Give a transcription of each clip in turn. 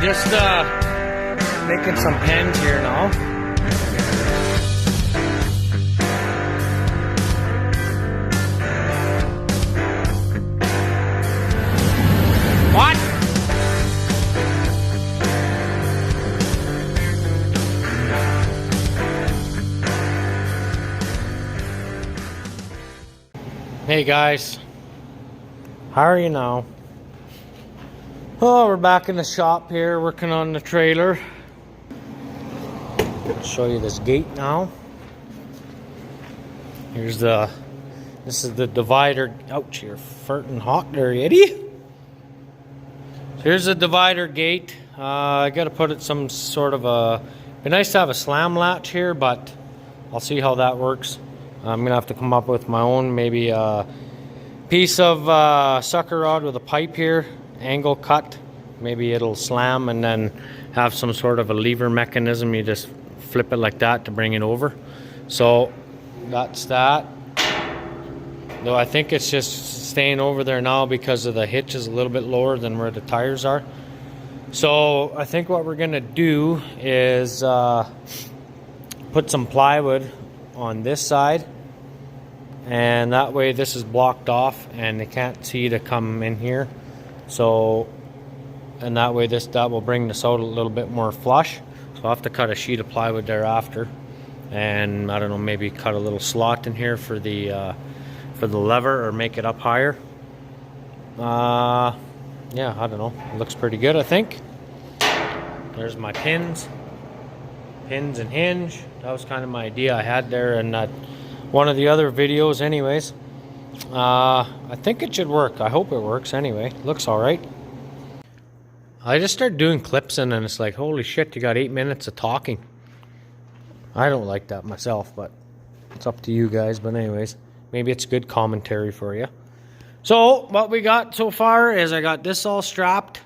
just making some pens here now. What? Hey guys, how are you now? Oh, we're back in the shop here working on the trailer. I'll show you this gate now. This is the divider. Ouch, you're farting hot there, Eddie. So here's the divider gate. I gotta put it some sort of a, it'd be nice to have a slam latch here, but I'll see how that works. I'm gonna have to come up with my own, maybe a piece of sucker rod with a pipe here, angle cut. Maybe it'll slam and then have some sort of a lever mechanism. You just flip it like that to bring it over. So that's that. Though I think it's just staying over there now because of the hitch is a little bit lower than where the tires are. So I think what we're gonna do is put some plywood on this side, and that way this is blocked off and they can't see to come in here. So, and that way that will bring this out a little bit more flush. So I'll have to cut a sheet of plywood thereafter, and I don't know, maybe cut a little slot in here for the lever or make it up higher. Yeah, I don't know. It looks pretty good, I think. There's my pins and hinge. That was kind of my idea I had there in that one of the other videos anyways. I think it should work. I hope it works anyway. Looks all right. I just started doing clips and it's like, holy shit, you got 8 minutes of talking. I don't like that myself, but it's up to you guys. But anyways, maybe it's good commentary for you. So what we got so far is I got this all strapped.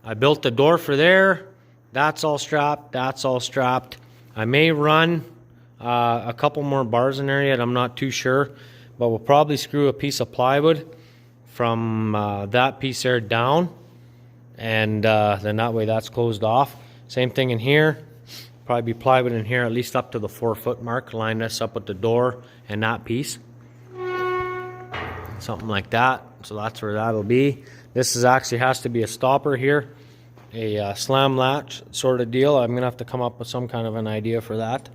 I built the door for there. That's all strapped. That's all strapped. I may run a couple more bars in there yet. I'm not too sure. But we'll probably screw a piece of plywood from that piece there down. And then that way that's closed off. Same thing in here. Probably be plywood in here at least up to the 4-foot mark. Line this up with the door and that piece. Something like that. So that's where that'll be. This is actually has to be a stopper here. A slam latch sort of deal. I'm going to have to come up with some kind of an idea for that.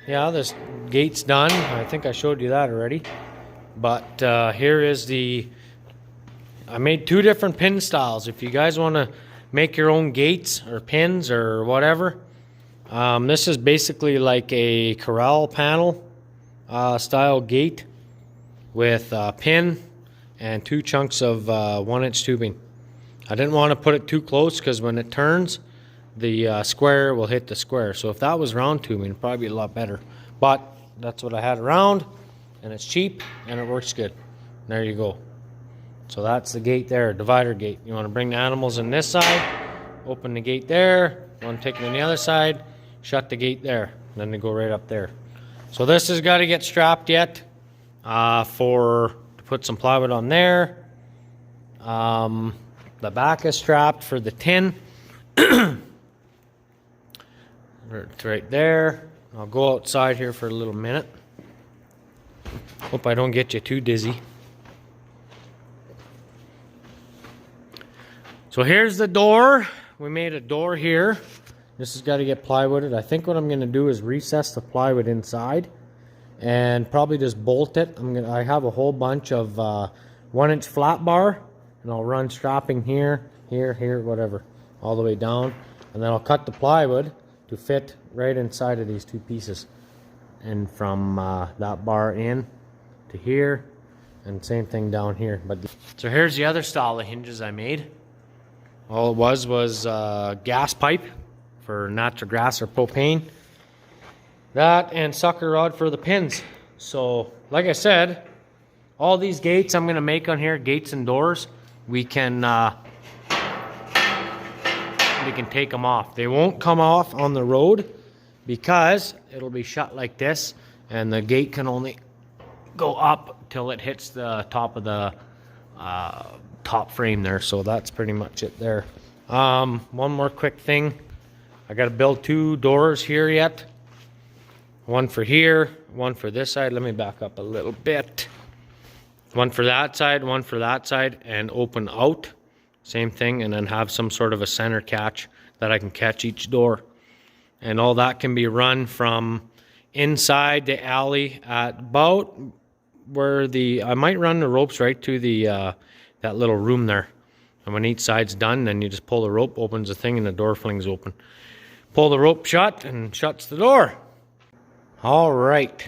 Yeah, this gate's done. I think I showed you that already. But here is I made 2 different pin styles. If you guys want to make your own gates or pins or whatever, this is basically like a corral panel style gate with a pin and 2 chunks of 1-inch tubing. I didn't want to put it too close because when it turns, the square will hit the square. So if that was round tubing, it'd probably be a lot better. But that's what I had around, and it's cheap and it works good. There you go. So that's the gate there, divider gate. You want to bring the animals in this side, open the gate there. You want to take them on the other side, shut the gate there. And then they go right up there. So this has got to get strapped yet to put some plywood on there. The back is strapped for the tin. It's right there. I'll go outside here for a little minute. Hope I don't get you too dizzy. So here's the door. We made a door here. This has got to get plywooded. I think what I'm going to do is recess the plywood inside and probably just bolt it. I have a whole bunch of 1-inch flat bar, and I'll run strapping here, whatever, all the way down, and then I'll cut the plywood to fit right inside of these 2 pieces, and from that bar in to here, and same thing down here. So here's the other style of hinges I made. All it was gas pipe for natural gas or propane. That and sucker rod for the pins. So like I said, all these gates I'm going to make on here, gates and doors, we can take them off. They won't come off on the road because it'll be shut like this, and the gate can only go up till it hits the top of the top frame there. So that's pretty much it there. One more quick thing. I got to build 2 doors here yet. One for here, one for this side. Let me back up a little bit. One for that side, one for that side, and open out. Same thing, and then have some sort of a center catch that I can catch each door. And all that can be run from inside the alley at about where I might run the ropes right to the that little room there. And when each side's done, then you just pull the rope, opens the thing, and the door flings open. Pull the rope shut and shuts the door. All right.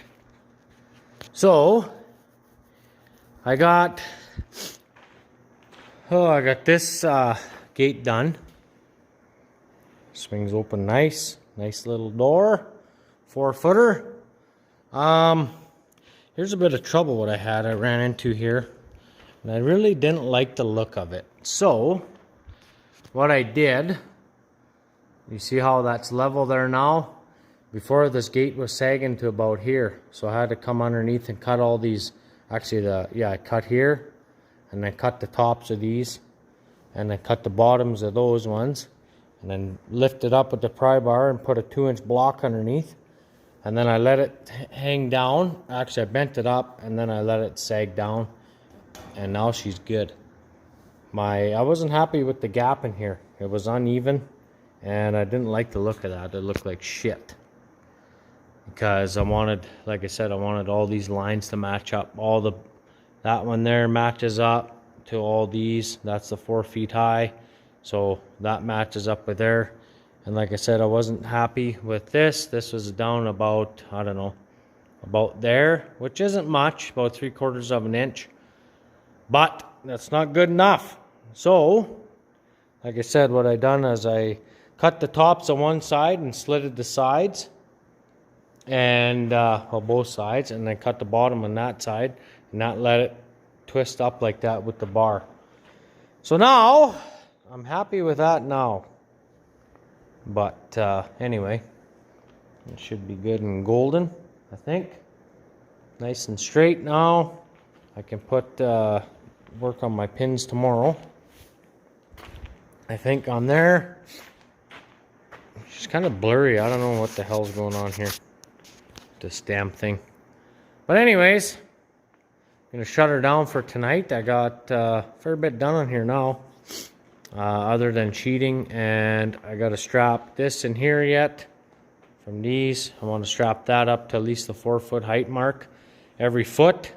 So I got this gate done. Swings open nice little door, 4-footer. Here's a bit of trouble what I ran into here, and I really didn't like the look of it. So what I did, you see how that's level there now? Before, this gate was sagging to about here, so I had to come underneath and cut all these. Actually, I cut here, and then cut the tops of these, and then cut the bottoms of those ones, and then lift it up with the pry bar and put a 2-inch block underneath, and then I let it hang down. Actually, I bent it up, and then I let it sag down, and now she's good. I wasn't happy with the gap in here. It was uneven, and I didn't like the look of that. It looked like shit. Because I wanted, like I said, I wanted all these lines to match up. That one there matches up to all these. That's the 4 feet high. So that matches up with there. And like I said, I wasn't happy with this. This was down about, I don't know, about there, which isn't much, about 3/4 of an inch. But that's not good enough. So, like I said, what I done is I cut the tops on one side and slitted the sides. And both sides, and then cut the bottom on that side, and not let it twist up like that with the bar. So now I'm happy with that now. But anyway, it should be good and golden, I think. Nice and straight now. I can put work on my pins tomorrow. I think on there. It's kind of blurry. I don't know what the hell's going on here. This damn thing. But anyways, I'm gonna shut her down for tonight. I got a fair bit done on here now, other than sheeting, and I got to strap this in here yet from these. I want to strap that up to at least the 4-foot height mark every foot,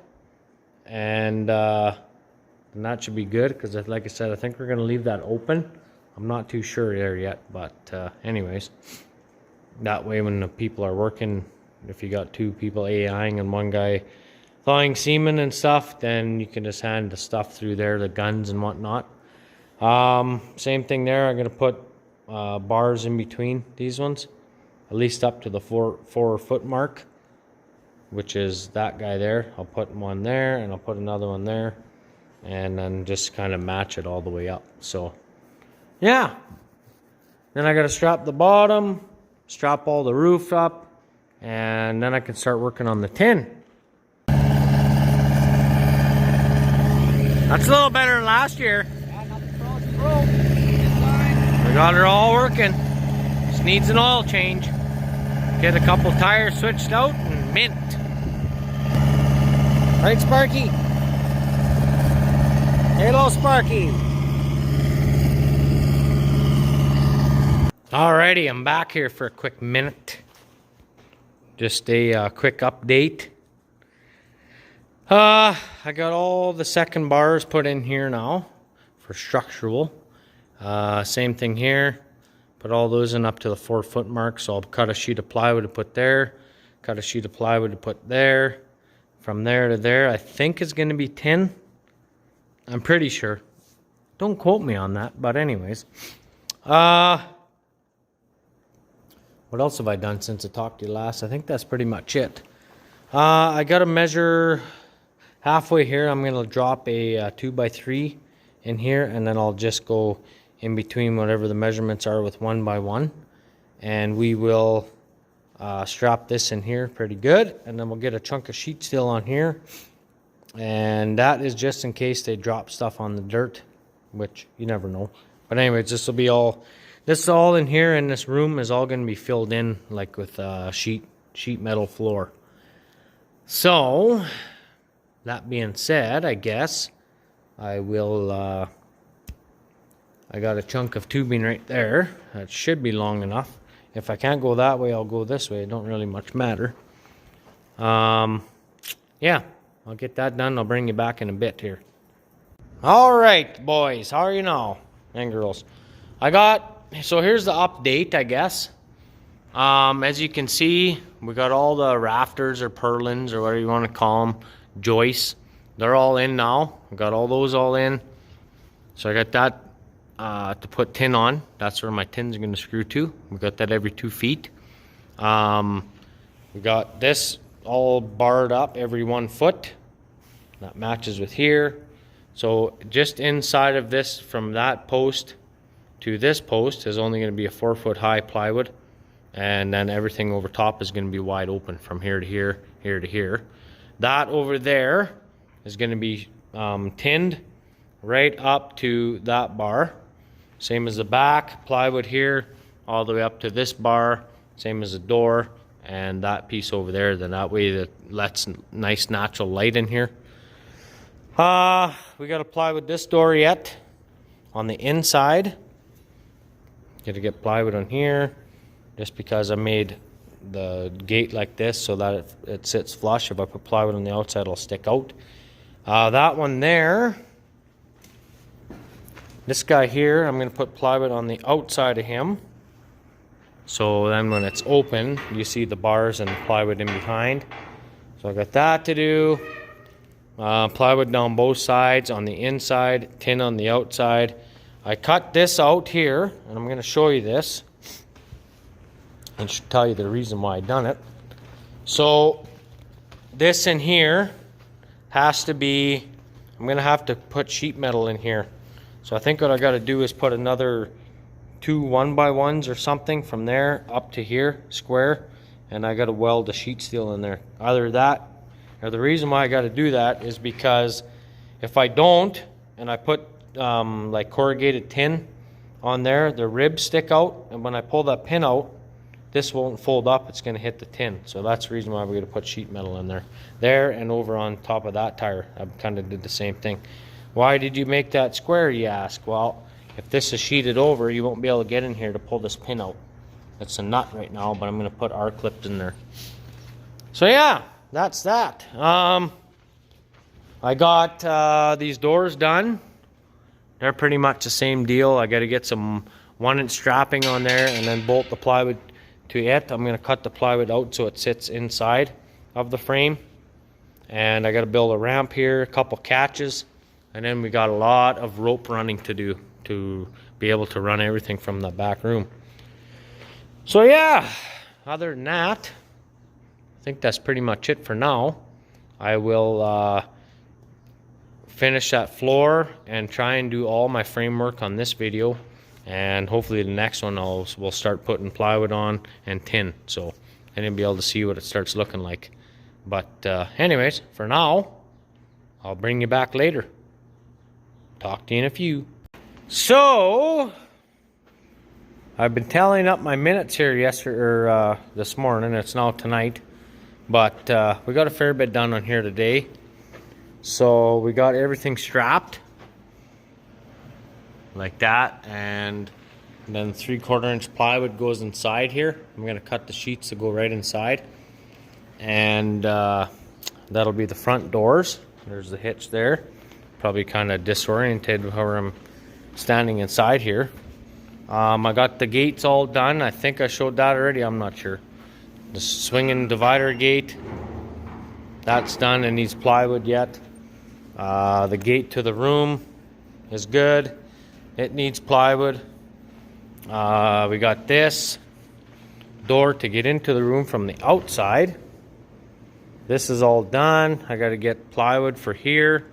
and that should be good, because like I said, I think we're gonna leave that open. I'm not too sure there yet, but anyways, that way when the people are working, if you got 2 people AIing and one guy thawing semen and stuff, then you can just hand the stuff through there, the guns and whatnot. Same thing there. I'm going to put bars in between these ones, at least up to the 4-foot mark, which is that guy there. I'll put one there, and I'll put another one there, and then just kind of match it all the way up. So, yeah. Then I got to strap the bottom, strap all the roof up, and then I can start working on the tin. That's a little better than last year. We got her all working. Just needs an oil change. Get a couple tires switched out and mint. Right, Sparky? Hello, Sparky. Alrighty, I'm back here for a quick minute. Just a quick update. I got all the second bars put in here now for structural. Same thing here. Put all those in up to the 4-foot mark. So I'll cut a sheet of plywood to put there. Cut a sheet of plywood to put there. From there to there, I think it's going to be tin. I'm pretty sure. Don't quote me on that. But anyways. What else have I done since I talked to you last? I think that's pretty much it. I got to measure halfway here. I'm going to drop a 2x3 in here, and then I'll just go in between whatever the measurements are with 1x1. And we will strap this in here pretty good. And then we'll get a chunk of sheet steel on here. And that is just in case they drop stuff on the dirt, which you never know. But anyways, this will be all, this is all in here, and this room is all going to be filled in like with sheet metal floor. So that being said, I guess I will, I got a chunk of tubing right there. That should be long enough. If I can't go that way, I'll go this way. It don't really much matter. Yeah, I'll get that done. I'll bring you back in a bit here. All right, boys. How are you now? And girls. So here's the update, I guess. As you can see, we got all the rafters or purlins or whatever you want to call them, joists. They're all in now. I got all those all in. So I got that to put tin on. That's where my tins are going to screw to. We got that every 2 feet. We got this all barred up every 1 foot. That matches with here. So just inside of this, from that post to this post, is only going to be a 4 foot high plywood. And then everything over top is going to be wide open from here to here, here to here. That over there is going to be tinned right up to that bar. Same as the back, plywood here, all the way up to this bar. Same as the door and that piece over there. Then that way that lets nice natural light in here. We got to plywood this door yet on the inside. Got to get plywood on here, just because I made the gate like this so that it sits flush. If I put plywood on the outside, it'll stick out. That one there, this guy here, I'm going to put plywood on the outside of him. So then when it's open, you see the bars and plywood in behind. So I got that to do. Plywood down both sides on the inside, tin on the outside. I cut this out here, and I'm going to show you this. And should tell you the reason why I done it. So this in here has to be, I'm going to have to put sheet metal in here. So I think what I got to do is put another 2 1x1s or something from there up to here, square, and I got to weld the sheet steel in there. Either that, or the reason why I got to do that is because if I don't, and I put like corrugated tin on there, the ribs stick out, and when I pull that pin out, this won't fold up, it's going to hit the tin. So that's the reason why we're going to put sheet metal in there. There and over on top of that tire, I kind of did the same thing. Why did you make that square, you ask? Well, if this is sheeted over, you won't be able to get in here to pull this pin out. It's a nut right now, but I'm going to put R-clips in there. So yeah, that's that. I got these doors done. They're pretty much the same deal. I got to get some 1-inch strapping on there and then bolt the plywood to it. I'm going to cut the plywood out so it sits inside of the frame. And I got to build a ramp here, a couple catches. And then we got a lot of rope running to do to be able to run everything from the back room. So yeah, other than that, I think that's pretty much it for now. I will finish that floor and try and do all my framework on this video. And hopefully the next one we'll start putting plywood on and tin. So then you'll be able to see what it starts looking like. But anyways, for now, I'll bring you back later. Talk to you in a few. So I've been tallying up my minutes here this morning. It's now tonight, but we got a fair bit done on here today. So we got everything strapped like that, and then 3/4 inch plywood goes inside here. I'm going to cut the sheets to go right inside, and that'll be the front doors. There's the hitch there. Probably kind of disoriented however I'm standing inside here. I got the gates all done. I think I showed that already. I'm not sure. The swinging divider gate, that's done. It needs plywood yet. The gate to the room is good. It needs plywood. We got this door to get into the room from the outside. This is all done. I got to get plywood for here.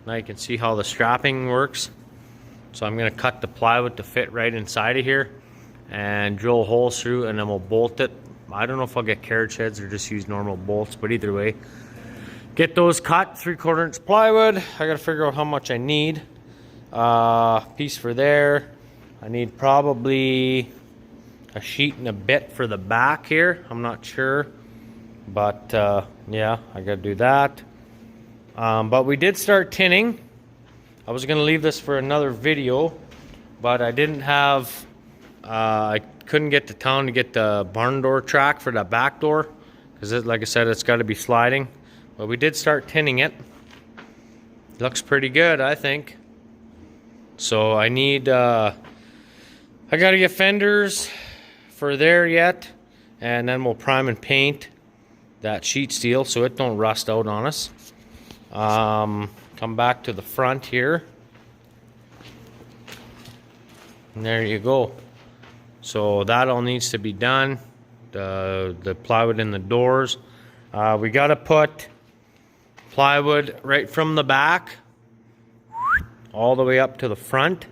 Now you can see how the strapping works. So I'm going to cut the plywood to fit right inside of here and drill holes through, and then we'll bolt it. I don't know if I'll get carriage heads or just use normal bolts, but either way, get those cut. 3/4 inch plywood. I got to figure out how much I need. Piece for there, I need probably a sheet and a bit for the back here. I'm not sure, but yeah, I gotta do that. But we did start tinning. I was gonna leave this for another video, but I didn't have, I couldn't get to town to get the barn door track for the back door, because like I said, it's got to be sliding. But we did start tinning it. Looks pretty good, I think. So I need, I got to get fenders for there yet, and then we'll prime and paint that sheet steel so it don't rust out on us. Come back to the front here, and there you go. So that all needs to be done. The plywood in the doors. We got to put plywood right from the back all the way up to the front.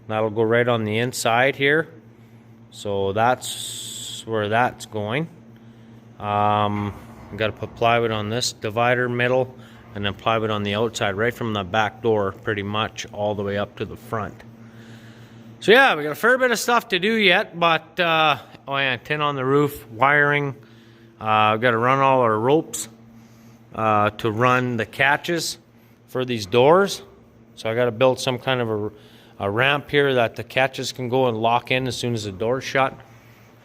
That'll go right on the inside here. So that's where that's going. We got to put plywood on this divider middle, and then plywood on the outside, right from the back door, pretty much all the way up to the front. So yeah, we got a fair bit of stuff to do yet, but oh yeah, tin on the roof, wiring. We've got to run all our ropes to run the catches for these doors. So I got to build some kind of a ramp here that the catches can go and lock in as soon as the door's shut.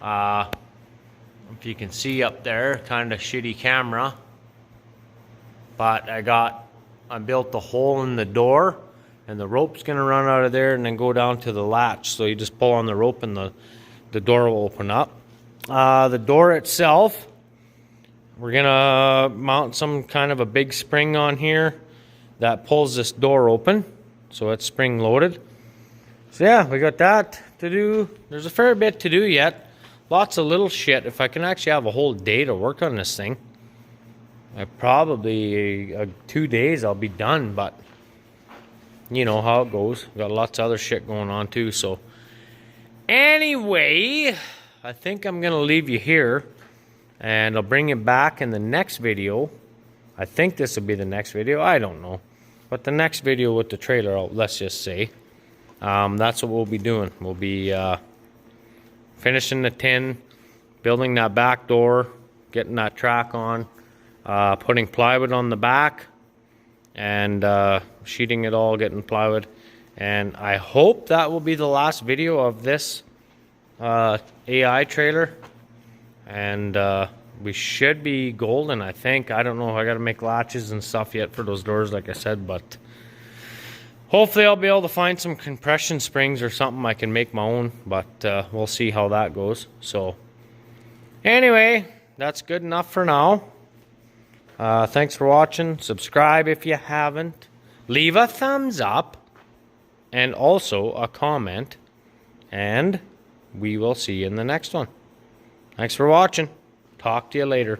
If you can see up there, kind of shitty camera. But I built the hole in the door, and the rope's gonna run out of there and then go down to the latch. So you just pull on the rope and the door will open up. The door itself, we're gonna mount some kind of a big spring on here that pulls this door open, so it's spring loaded. So yeah, we got that to do. There's a fair bit to do yet. Lots of little shit. If I can actually have a whole day to work on this thing, probably 2 days I'll be done, but you know how it goes. Got lots of other shit going on too. So anyway, I think I'm gonna leave you here, and I'll bring you back in the next video. I think this will be the next video. I don't know, but the next video with the trailer, let's just say, that's what we'll be doing. We'll be finishing the tin, building that back door, getting that track on, putting plywood on the back, and sheeting it all, getting plywood. And I hope that will be the last video of this AI trailer. And we should be golden, I think. I don't know. I got to make latches and stuff yet for those doors, like I said. But hopefully I'll be able to find some compression springs or something I can make my own. But we'll see how that goes. So anyway, that's good enough for now. Thanks for watching. Subscribe if you haven't. Leave a thumbs up. And also a comment. And we will see you in the next one. Thanks for watching. Talk to you later.